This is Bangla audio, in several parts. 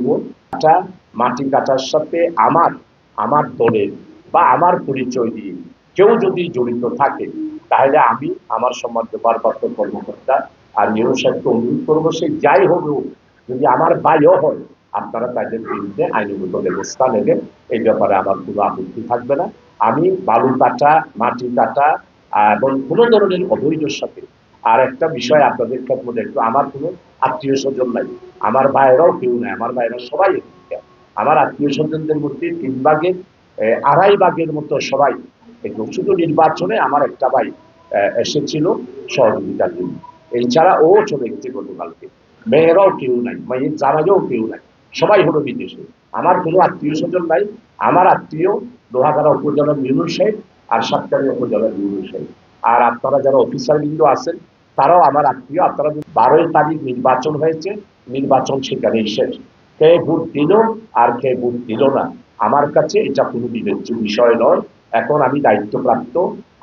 করব, মাটি কাটার সাথে আমার আমার দলের বা আমার পরিচয় দিয়ে কেউ যদি জড়িত থাকে, তাহলে আমি আমার সম্মানিত ভারপ্রাপ্ত কর্মকর্তা আর ইউনূস সাহেবকে অনুরোধ করবো, সে যাই হবে, যদি আমার ভাইও হয়, আপনারা তাদের বিরুদ্ধে আইনগত ব্যবস্থা নেবেন। এই ব্যাপারে আমার কোনো আপত্তি থাকবে না। আমি বালু কাটা, মাটি কাটা এবং কোনো ধরনের অবৈধের সাথে, আর একটা বিষয় আপনাদের মধ্যে একটু, আমার কোনো আত্মীয় স্বজন নাই, আমার ভাইয়েরাও কেউ নাই, আমার ভাইয়েরা সবাই, আমার আত্মীয় স্বজনদের মধ্যে 3 ভাগের 2.5 ভাগের মতো সবাই। শুধু নির্বাচনে আমার একটা ভাই এসেছিল সহযোগিতার জন্য, এছাড়া ও চলে গেছে গতকালকে। মেয়েরাও কেউ নাই, মেয়ের জামাইও কেউ নাই, সবাই হলো বিদেশে। আমার কোনো আত্মীয় স্বজন নাই। আমার আত্মীয় লোহাগাড়া উপজেলার ইউনূস সাহেব আর সাতকানিয়া উপজেলার ইউনূস সাহেব। আর আপনারা যারা অফিসার বৃন্দ আছেন, তারাও আমার আত্মীয়। আপনারা 12 তারিখ নির্বাচন হয়েছে, নির্বাচন সেখানেই শেষ। কে ভোট দিল আর কে ভোট দিল না, আমার কাছে এটা কোনো বিবেচ্য বিষয় নয়। এখন আমি দায়িত্বপ্রাপ্ত,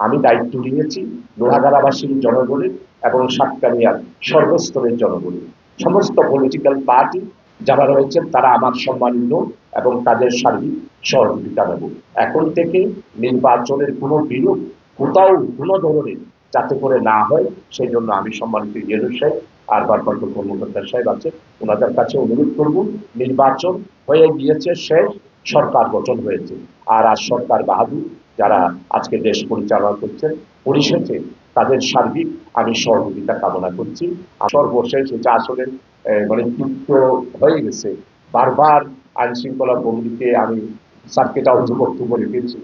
আমি দায়িত্ব নিয়েছি লোহাগাড়াবাসীর জনগণের এবং সাতকানিয়ার সর্বস্তরের জনগণের। সমস্ত পলিটিক্যাল পার্টি যারা রয়েছেন তারা আমার সম্মানিত এবং তাদের সার্বিক সহযোগিতা নেব। এখন থেকে নির্বাচনের কোনো বিরোধ কোথাও কোনো ধরনের যাতে করে না হয়, সেই জন্য আমি সম্মানিত ইউনূস সাহেব আর ভারপ্রাপ্ত কর্মকর্তা সাহেব আছে, ওনাদের কাছে অনুরোধ করব, নির্বাচন হয়ে গিয়েছে, শেষ, সরকার গঠন হয়েছে। আর আজ সরকার বাহাদুর যারা আজকে দেশ পরিচালনা করছেন, পরিশেষে তাদের সার্বিক আমি সহযোগিতা কামনা করছি। সর্বশেষ এটা আসলে মানে তৃপ্ত হয়ে গেছে, বারবার আইন শৃঙ্খলা কমিটিতে আমি সার্কিট হাউসে বক্তব্য রেখেছি,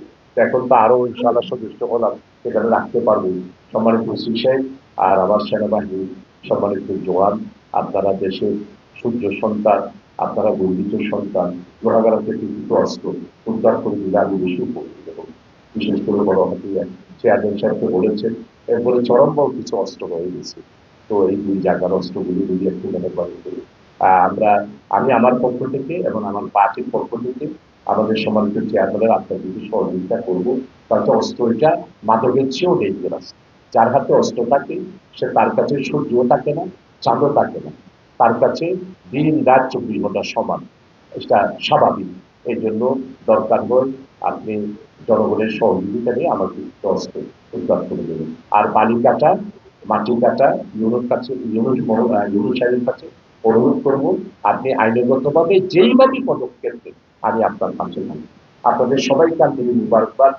এখন তো আরো ইনশাআল্লাহ সদস্য হলাম, সেখানে রাখতে পারবো। সম্মানিত ওসি সাহেব আর আমার সেনাবাহিনী সম্মানিত জওয়ান, আপনারা দেশের সূর্য সন্তান, আপনারা গর্বিত সন্তান। লোহাগাড়া থেকে কিছু অস্ত্র উদ্ধার করে দিলে আমি বেশি উপকৃত হব। বিশেষ করে বড় হাতিয়া চেয়ারম্যান সাহেবকে বলেছেন, এরপরে চরমবল কিছু অস্ত্র রয়ে গেছে। তো এই 2 জায়গার অস্ত্রগুলি যদি একটু ব্যবহার করি, আমরা, আমি আমার পক্ষ থেকে এবং আমার পার্টির পক্ষ থেকে আমাদের সম্মানিত চেয়ারম্যানের আপনাদের সহযোগিতা করবো। তাতে অস্ত্রটা মাদকের চেয়েও ডেঞ্জারাস। যার হাতে অস্ত্র থাকে, সে তার কাছে সূর্যও থাকে না, চাঁদও থাকে না, তার কাছে দিন রাত 24 ঘন্টা সমান, এটা স্বাভাবিক। এই জন্য দরকার হয় আপনি জনগণের সহযোগিতা নিয়ে আমাকে অস্ত্র উদ্ধার করে দেবেন। আর বালি কাটা, মাটি কাটা ইউনূস সাহেবের কাছে অনুরোধ করবো, আপনি আইনগতভাবে যেইভাবে পদক্ষেপ নেন, আমি আপনার পাশে থাকবো। আপনাদের সবাইকে আন্তরিক মুবারকবাদ।